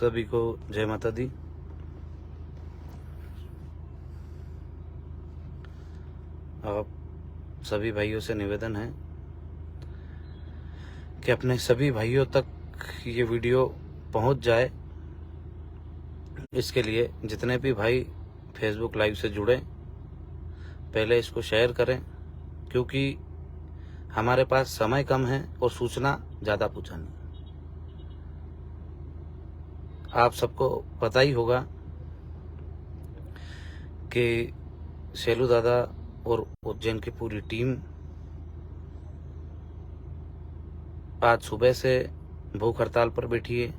सभी को जय माता दी। आप सभी भाइयों से निवेदन है कि अपने सभी भाइयों तक ये वीडियो पहुंच जाए। इसके लिए जितने भी भाई फेसबुक लाइव से जुड़े पहले इसको शेयर करें, क्योंकि हमारे पास समय कम है और सूचना ज़्यादा पहुंचानी। आप सबको पता ही होगा कि शेलू दादा और उज्जैन की पूरी टीम आज सुबह से भूख हड़ताल पर बैठी है।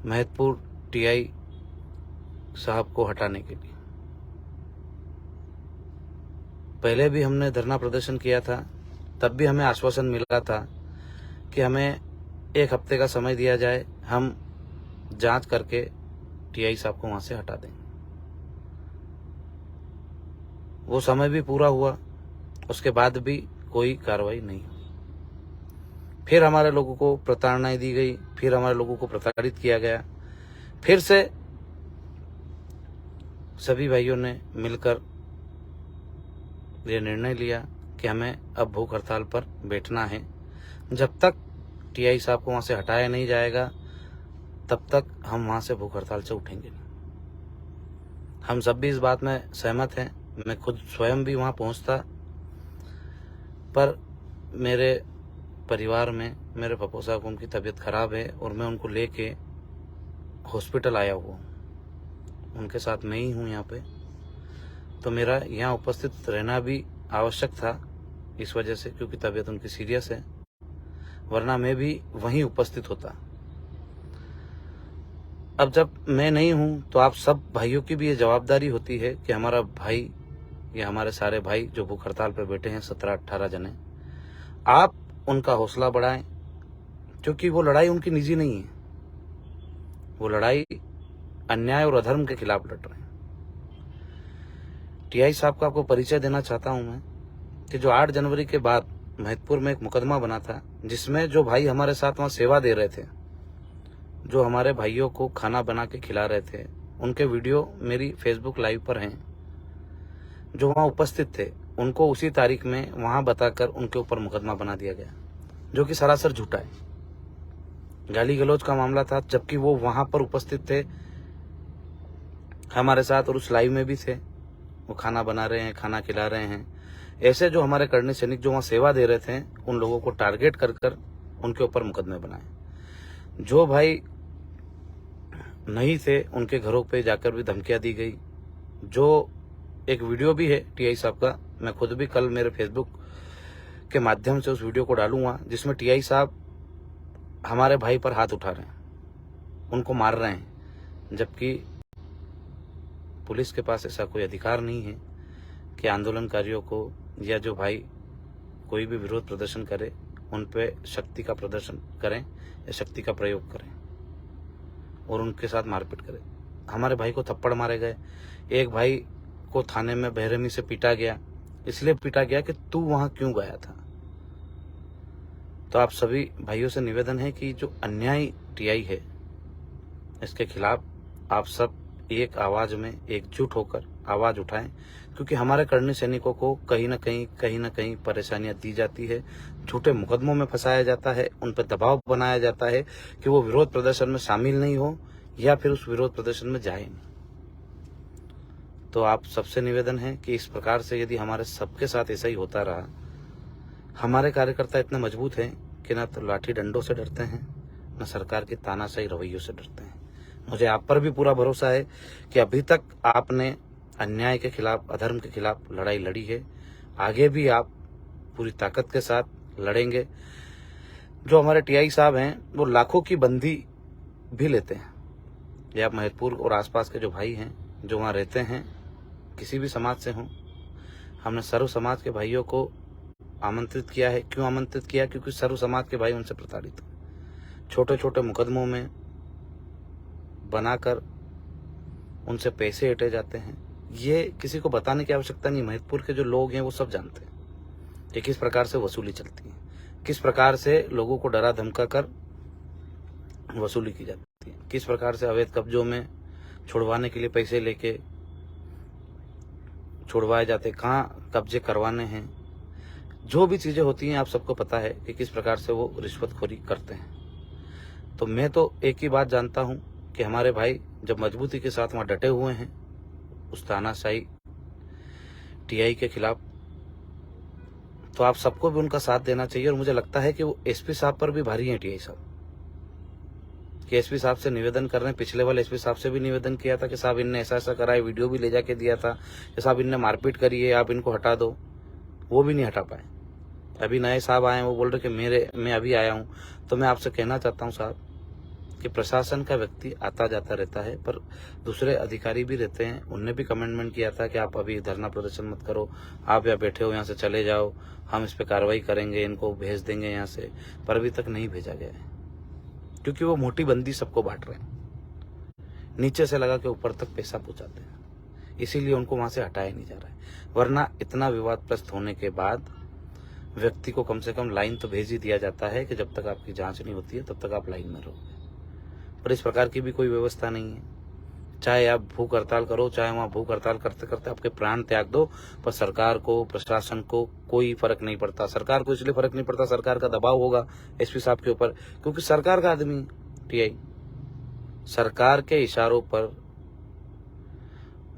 महतपुर टीआई साहब को हटाने के लिए पहले भी हमने धरना प्रदर्शन किया था, तब भी हमें आश्वासन मिला था कि हमें 1 हफ्ते का समय दिया जाए, हम जांच करके टीआई साहब को वहां से हटा देंगे। वो समय भी पूरा हुआ, उसके बाद भी कोई कार्रवाई नहीं हुई। फिर हमारे लोगों को प्रताड़नाएं दी गई, फिर हमारे लोगों को प्रताड़ित किया गया। फिर से सभी भाइयों ने मिलकर ये निर्णय लिया कि हमें अब भूख हड़ताल पर बैठना है। जब तक टीआई साहब को वहां से हटाया नहीं जाएगा तब तक हम वहां से भूख हड़ताल से उठेंगे नहीं। हम सब भी इस बात में सहमत हैं। मैं खुद स्वयं भी वहां पहुंचता, पर मेरे परिवार में मेरे पप्पू साहब उनकी तबीयत खराब है और मैं उनको लेके हॉस्पिटल आया हुआ हूँ। उनके साथ मैं ही हूँ यहाँ पे, तो मेरा यहाँ उपस्थित रहना भी आवश्यक था इस वजह से, क्योंकि तबीयत उनकी सीरियस है, वरना मैं भी वहीं उपस्थित होता। अब जब मैं नहीं हूं तो आप सब भाइयों की भी ये जवाबदारी होती है कि हमारा भाई या हमारे सारे भाई जो भूख हड़ताल पर बैठे हैं 17-18 जने, आप उनका हौसला बढ़ाएं, क्योंकि वो लड़ाई उनकी निजी नहीं है। वो लड़ाई अन्याय और अधर्म के खिलाफ लड़ रहे हैं। टीआई साहब का आपको परिचय देना चाहता हूं मैं कि जो 8 जनवरी के बाद महतपुर में एक मुकदमा बना था, जिसमें जो भाई हमारे साथ वहां सेवा दे रहे थे, जो हमारे भाइयों को खाना बना के खिला रहे थे, उनके वीडियो मेरी फेसबुक लाइव पर हैं। जो वहां उपस्थित थे उनको उसी तारीख में वहां बताकर उनके ऊपर मुकदमा बना दिया गया, जो कि सरासर झूठा है। गाली गलौज का मामला था, जबकि वो वहां पर उपस्थित थे हमारे साथ और उस लाइव में भी थे। वो खाना बना रहे हैं, खाना खिला रहे हैं। ऐसे जो हमारे करणी सैनिक जो वहां सेवा दे रहे थे, उन लोगों को टारगेट कर कर उनके ऊपर मुकदमे बनाए। जो भाई नहीं थे उनके घरों पे जाकर भी धमकियां दी गई। जो एक वीडियो भी है टीआई साहब का, मैं खुद भी कल मेरे फेसबुक के माध्यम से उस वीडियो को डालूंगा, जिसमें टीआई साहब हमारे भाई पर हाथ उठा रहे हैं, उनको मार रहे हैं, जबकि पुलिस के पास ऐसा कोई अधिकार नहीं है कि आंदोलनकारियों को या जो भाई कोई भी विरोध प्रदर्शन करे उन पे शक्ति का प्रदर्शन करें या शक्ति का प्रयोग करें और उनके साथ मारपीट करें। हमारे भाई को थप्पड़ मारे गए। एक भाई को थाने में बेरहमी से पीटा गया, इसलिए पीटा गया कि तू वहां क्यों गया था। तो आप सभी भाइयों से निवेदन है कि जो अन्याय टीआई है, इसके खिलाफ आप सब एक आवाज में एकजुट होकर आवाज उठाएं, क्योंकि हमारे करणी सैनिकों को कहीं ना कहीं परेशानियां दी जाती है, झूठे मुकदमों में फंसाया जाता है, उन पर दबाव बनाया जाता है कि वो विरोध प्रदर्शन में शामिल नहीं हो या फिर उस विरोध प्रदर्शन में जाए नहीं। तो आप सबसे निवेदन है कि इस प्रकार से यदि हमारे सबके साथ ऐसा ही होता रहा, हमारे कार्यकर्ता इतने मजबूत हैं कि ना तो लाठी डंडों से डरते हैं, न सरकार के तानाशाही रवैयों से डरते हैं। मुझे आप पर भी पूरा भरोसा है कि अभी तक आपने अन्याय के खिलाफ, अधर्म के खिलाफ लड़ाई लड़ी है, आगे भी आप पूरी ताकत के साथ लड़ेंगे। जो हमारे टीआई साहब हैं वो लाखों की बंदी भी लेते हैं। ये आप महतपुर और आसपास के जो भाई हैं जो वहाँ रहते हैं, किसी भी समाज से हों, हमने सर्व समाज के भाइयों को आमंत्रित किया है। क्यों आमंत्रित किया? क्योंकि सर्व समाज के भाई उनसे प्रताड़ित हैं। छोटे छोटे मुकदमों में बनाकर उनसे पैसे हटे जाते हैं। ये किसी को बताने की आवश्यकता नहीं, महतपुर के जो लोग हैं वो सब जानते हैं कि किस प्रकार से वसूली चलती है, किस प्रकार से लोगों को डरा धमका कर वसूली की जाती है, किस प्रकार से अवैध कब्जों में छुड़वाने के लिए पैसे लेके छुड़वाए जाते, कहाँ कब्जे करवाने हैं, जो भी चीज़ें होती हैं आप सबको पता है कि किस प्रकार से वो रिश्वतखोरी करते हैं। तो मैं तो एक ही बात जानता हूँ कि हमारे भाई जब मजबूती के साथ वहाँ डटे हुए हैं उस तानाशाही टीआई के खिलाफ, तो आप सबको भी उनका साथ देना चाहिए। और मुझे लगता है कि वो एसपी साहब पर भी भारी हैं टीआई साहब, कि एसपी साहब से निवेदन कर रहे हैं। पिछले वाले एसपी साहब से भी निवेदन किया था कि साहब इनने ऐसा ऐसा करा है, वीडियो भी ले जाके दिया था कि साहब इनने मारपीट करी है, आप इनको हटा दो, वो भी नहीं हटा पाए। अभी नए साहब आए हैं, वो बोल रहे कि मैं अभी आया हूँ। तो मैं आपसे कहना चाहता हूँ साहब कि प्रशासन का व्यक्ति आता जाता रहता है, पर दूसरे अधिकारी भी रहते हैं, उनने भी कमेंटमेंट किया था कि आप अभी धरना प्रदर्शन मत करो, आप यहाँ बैठे हो, यहाँ से चले जाओ, हम इस पर कार्रवाई करेंगे, इनको भेज देंगे यहाँ से, पर अभी तक नहीं भेजा गया है, क्योंकि वो मोटी बंदी सबको बांट रहे हैं, नीचे से लगा के ऊपर तक पैसा पहुंचाते हैं, इसीलिए उनको वहां से हटाया नहीं जा रहा है। वरना इतना विवादग्रस्त होने के बाद व्यक्ति को कम से कम लाइन तो भेज ही दिया जाता है कि जब तक आपकी जांच नहीं होती है तब तक आप लाइन में रहोगे, पर इस प्रकार की भी कोई व्यवस्था नहीं है। चाहे आप भूख हड़ताल करो, चाहे वहाँ भूख हड़ताल करते करते आपके प्राण त्याग दो, पर सरकार को, प्रशासन को कोई फर्क नहीं पड़ता। सरकार को इसलिए फर्क नहीं पड़ता, सरकार का दबाव होगा एसपी साहब के ऊपर, क्योंकि सरकार का आदमी टीआई, सरकार के इशारों पर,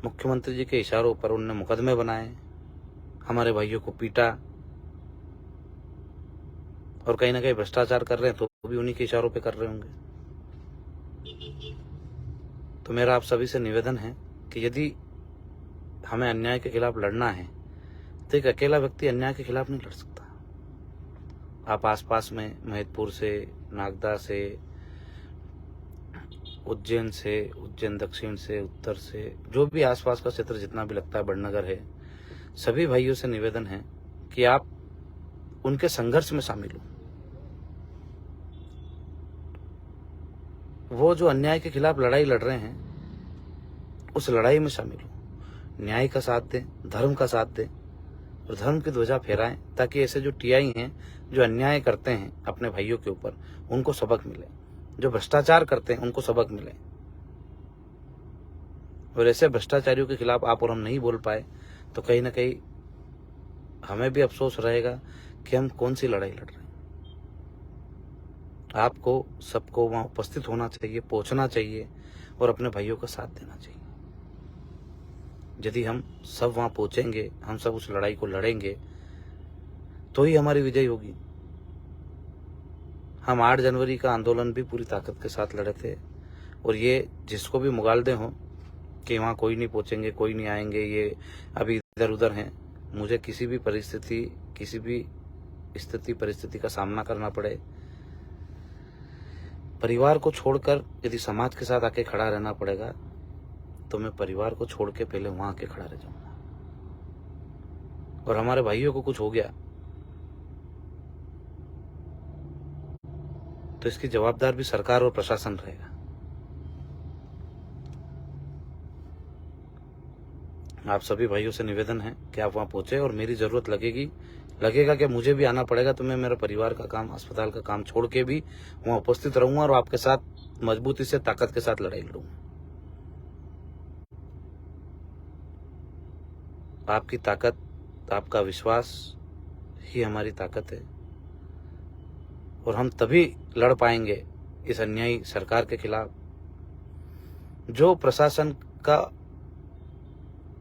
मुख्यमंत्री जी के इशारों पर उन्होंने मुकदमे बनाए, हमारे भाइयों को पीटा, और कहीं ना कहीं भ्रष्टाचार कर रहे हैं तो भी उन्हीं के इशारों पे कर रहे होंगे। तो मेरा आप सभी से निवेदन है कि यदि हमें अन्याय के खिलाफ लड़ना है तो एक अकेला व्यक्ति अन्याय के खिलाफ नहीं लड़ सकता। आप आसपास में महिदपुर से, नागदा से, उज्जैन से, उज्जैन दक्षिण से, उत्तर से, जो भी आसपास का क्षेत्र जितना भी लगता है, बड़नगर है, सभी भाइयों से निवेदन है कि आप उनके संघर्ष में शामिल हो। वो जो अन्याय के खिलाफ लड़ाई लड़ रहे हैं उस लड़ाई में शामिल हो, न्याय का साथ दें, धर्म का साथ दें और धर्म की ध्वजा फहराएं, ताकि ऐसे जो टीआई हैं जो अन्याय करते हैं अपने भाइयों के ऊपर, उनको सबक मिले, जो भ्रष्टाचार करते हैं उनको सबक मिले। और ऐसे भ्रष्टाचारियों के खिलाफ आप और हम नहीं बोल पाए तो कहीं ना कहीं हमें भी अफसोस रहेगा कि हम कौन सी लड़ाई लड़ रहे हैं। आपको सबको वहां उपस्थित होना चाहिए, पहुंचना चाहिए और अपने भाइयों का साथ देना चाहिए। यदि हम सब वहां पहुंचेंगे, हम सब उस लड़ाई को लड़ेंगे, तो ही हमारी विजय होगी। हम 8 जनवरी का आंदोलन भी पूरी ताकत के साथ लड़े थे, और ये जिसको भी मुगालदे हों कि वहाँ कोई नहीं पहुंचेंगे, कोई नहीं आएंगे, ये अभी इधर उधर हैं, मुझे किसी भी परिस्थिति, किसी भी स्थिति परिस्थिति का सामना करना पड़े, परिवार को छोड़कर यदि समाज के साथ आके खड़ा रहना पड़ेगा तो मैं परिवार को छोड़ के पहले वहां आके खड़ा रह जाऊंगा। और हमारे भाइयों को कुछ हो गया तो इसकी जवाबदार भी सरकार और प्रशासन रहेगा। आप सभी भाइयों से निवेदन है कि आप वहां पहुंचे, और मेरी जरूरत लगेगा कि मुझे भी आना पड़ेगा तो मैं मेरा परिवार का काम, अस्पताल का काम छोड़ के भी वहां उपस्थित रहूंगा और आपके साथ मजबूती से, ताकत के साथ लड़ाई लड़ूंगा। आपकी ताकत, आपका विश्वास ही हमारी ताकत है, और हम तभी लड़ पाएंगे इस अन्यायी सरकार के खिलाफ जो प्रशासन का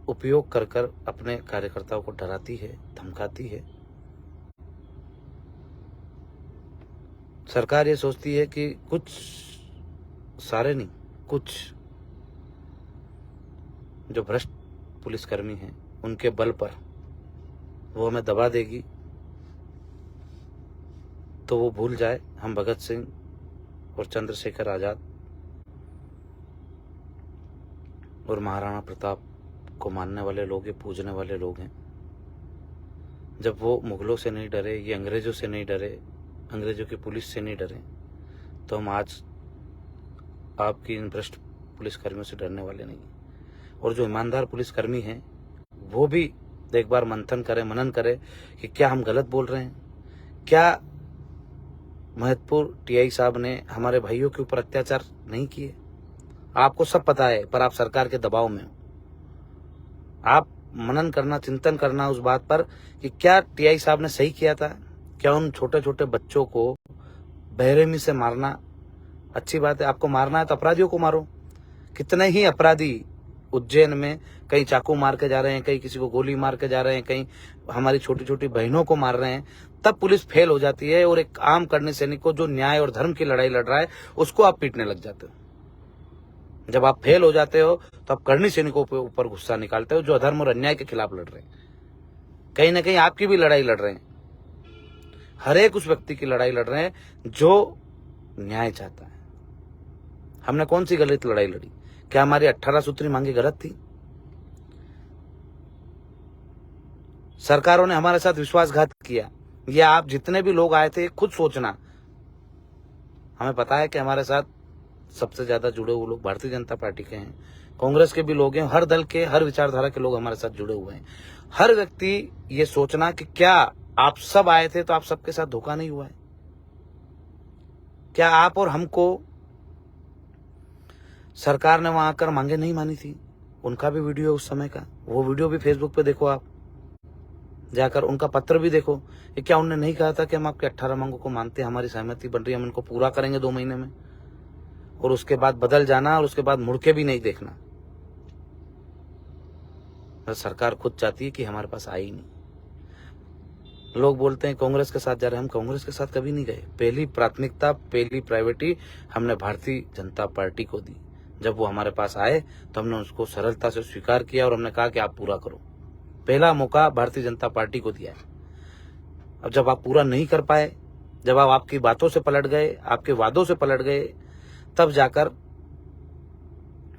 उपयोग कर कर अपने कार्यकर्ताओं को डराती है, धमकाती है। सरकार ये सोचती है कि कुछ, सारे नहीं, कुछ जो भ्रष्ट पुलिसकर्मी हैं उनके बल पर वो हमें दबा देगी, तो वो भूल जाए हम भगत सिंह और चंद्रशेखर आजाद और महाराणा प्रताप को मानने वाले लोग, ये पूजने वाले लोग हैं। जब वो मुगलों से नहीं डरे, ये अंग्रेजों से नहीं डरे, अंग्रेजों की पुलिस से नहीं डरे, तो हम आज आपकी इन भ्रष्ट पुलिसकर्मियों से डरने वाले नहीं। और जो ईमानदार पुलिसकर्मी हैं वो भी एक बार मंथन करें, मनन करें कि क्या हम गलत बोल रहे हैं, क्या महतपुर टीआई साहब ने हमारे भाइयों के ऊपर अत्याचार नहीं किए? आपको सब पता है, पर आप सरकार के दबाव में हो। आप मनन करना, चिंतन करना उस बात पर कि क्या टीआई साहब ने सही किया था? क्या उन छोटे छोटे बच्चों को बेरहमी से मारना अच्छी बात है? आपको मारना है तो अपराधियों को मारो। कितने ही अपराधी उज्जैन में कहीं चाकू मार के जा रहे हैं, कहीं किसी को गोली मार के जा रहे हैं, कहीं हमारी छोटी छोटी बहनों को मार रहे हैं। तब पुलिस फेल हो जाती है और एक आम करनी सैनिक को जो न्याय और धर्म की लड़ाई लड़ रहा है उसको आप पीटने लग जाते हो। जब आप फेल हो जाते हो तो आप करनी सैनिकों के ऊपर गुस्सा निकालते हो जो अधर्म और अन्याय के खिलाफ लड़ रहे हैं। कहीं ना कहीं आपकी भी लड़ाई लड़ रहे हैं, हर एक उस व्यक्ति की लड़ाई लड़ रहे हैं जो न्याय चाहता है। हमने कौन सी गलत लड़ाई लड़ी? क्या हमारी 18 सूत्री मांगे गलत थी? सरकारों ने हमारे साथ विश्वासघात किया। या आप जितने भी लोग आए थे खुद सोचना, हमें पता है कि हमारे साथ सबसे ज्यादा जुड़े हुए लोग भारतीय जनता पार्टी के हैं, कांग्रेस के भी लोग हैं, हर दल के, हर विचारधारा के लोग हमारे साथ जुड़े हुए हैं। हर व्यक्ति ये सोचना कि क्या आप सब आए थे तो आप सबके साथ धोखा नहीं हुआ है? क्या आप और हमको सरकार ने वहां आकर मांगे नहीं मानी थी? उनका भी वीडियो है उस समय का, वो वीडियो भी फेसबुक पे देखो, आप जाकर उनका पत्र भी देखो। ये क्या उन्होंने नहीं कहा था कि हम आपके 18 मांगों को मानते हैं, हमारी सहमति बन रही है, हम इनको पूरा करेंगे 2 महीने में, और उसके बाद बदल जाना और उसके बाद मुड़ के भी नहीं देखना? तो सरकार खुद चाहती है कि हमारे पास आई नहीं। लोग बोलते हैं कांग्रेस के साथ जा रहे हैं, हम कांग्रेस के साथ कभी नहीं गए। पहली प्राथमिकता, पहली प्रायोरिटी हमने भारतीय जनता पार्टी को दी। जब वो हमारे पास आए तो हमने उसको सरलता से स्वीकार किया और हमने कहा कि आप पूरा करो। पहला मौका भारतीय जनता पार्टी को दिया है। अब जब आप पूरा नहीं कर पाए, जब आप आपकी बातों से पलट गए, आपके वादों से पलट गए, तब जाकर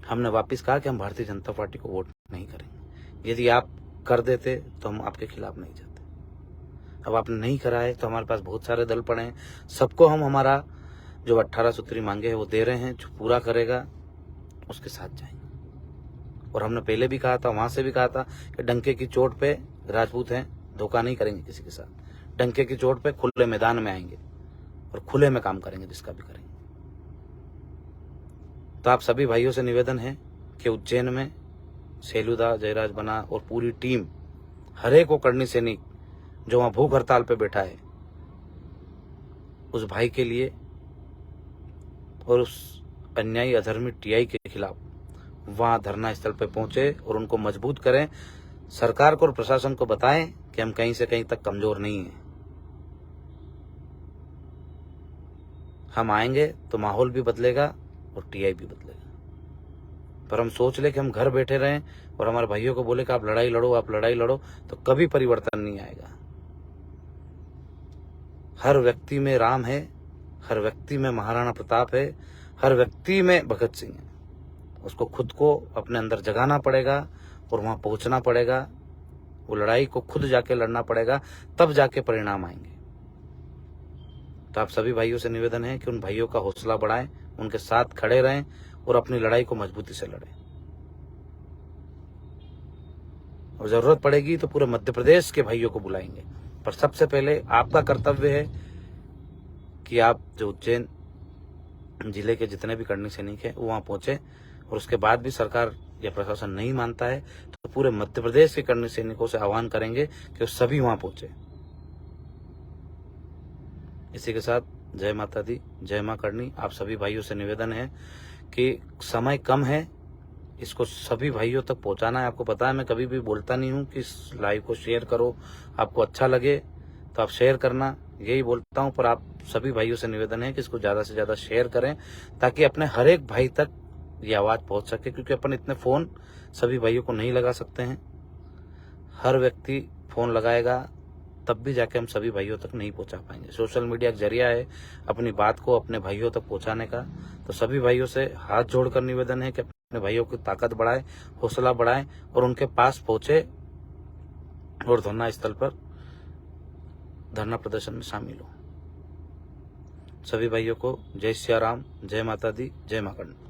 हमने वापस कहा कि हम भारतीय जनता पार्टी को वोट नहीं करेंगे। यदि आप कर देते तो हम आपके खिलाफ नहीं जाते। अब आपने नहीं करा है तो हमारे पास बहुत सारे दल पड़े हैं, सबको हम हमारा जो 18 सूत्री मांगे हैं वो दे रहे हैं। जो पूरा करेगा उसके साथ जाएंगे। और हमने पहले भी कहा था, वहां से भी कहा था कि डंके की चोट पे राजपूत हैं, धोखा नहीं करेंगे किसी के साथ। डंके की चोट पे खुले मैदान में आएंगे और खुले में काम करेंगे, जिसका भी करेंगे। तो आप सभी भाइयों से निवेदन है कि उज्जैन में सेलूदा, जयराज बना और पूरी टीम, हर एक वो करनी सैनिक जो वहां भूख हड़ताल पे बैठा है, उस भाई के लिए और उस अन्यायी अधर्मी टीआई के खिलाफ वहां धरना स्थल पे पहुंचे और उनको मजबूत करें। सरकार को और प्रशासन को बताएं कि हम कहीं से कहीं तक कमजोर नहीं हैं। हम आएंगे तो माहौल भी बदलेगा और टीआई भी बदलेगा। पर हम सोच ले कि हम घर बैठे रहें और हमारे भाइयों को बोले कि आप लड़ाई लड़ो, आप लड़ाई लड़ो, तो कभी परिवर्तन नहीं आएगा। हर व्यक्ति में राम है, हर व्यक्ति में महाराणा प्रताप है, हर व्यक्ति में भगत सिंह है। उसको खुद को अपने अंदर जगाना पड़ेगा और वहां पहुंचना पड़ेगा। वो लड़ाई को खुद जाके लड़ना पड़ेगा, तब जाके परिणाम आएंगे। तो आप सभी भाइयों से निवेदन है कि उन भाइयों का हौसला बढ़ाएं, उनके साथ खड़े रहें और अपनी लड़ाई को मजबूती से लड़ें। और जरूरत पड़ेगी तो पूरे मध्य प्रदेश के भाइयों को बुलाएंगे। पर सबसे पहले आपका कर्तव्य है कि आप जो उज्जैन जिले के जितने भी करनी सैनिक हैं वो वहां पहुंचे। और उसके बाद भी सरकार या प्रशासन नहीं मानता है तो पूरे मध्य प्रदेश के करनी सैनिकों से आह्वान करेंगे कि वो सभी वहां पहुंचे। इसी के साथ जय माता दी, जय मां करनी। आप सभी भाइयों से निवेदन है कि समय कम है, इसको सभी भाइयों तक पहुंचाना है। आपको पता है मैं कभी भी बोलता नहीं हूं कि इस लाइव को शेयर करो, आपको अच्छा लगे तो आप शेयर करना, यही बोलता हूं। पर आप सभी भाइयों से निवेदन है कि इसको ज्यादा से ज्यादा शेयर करें ताकि अपने हर एक भाई तक ये आवाज पहुंच सके, क्योंकि अपन इतने फोन सभी भाइयों को नहीं लगा सकते हैं। हर व्यक्ति फोन लगाएगा तब भी जाके हम सभी भाइयों तक नहीं पहुंचा पाएंगे। सोशल मीडिया एक जरिया है अपनी बात को अपने भाइयों तक पहुंचाने का। तो सभी भाइयों से हाथ जोड़कर निवेदन है कि अपने भाइयों की ताकत बढ़ाएं, हौसला बढ़ाएं और उनके पास पहुंचे और धरना स्थल पर धरना प्रदर्शन में शामिल हो। सभी भाइयों को जय सिया राम, जय माता दी, जय मां करनी।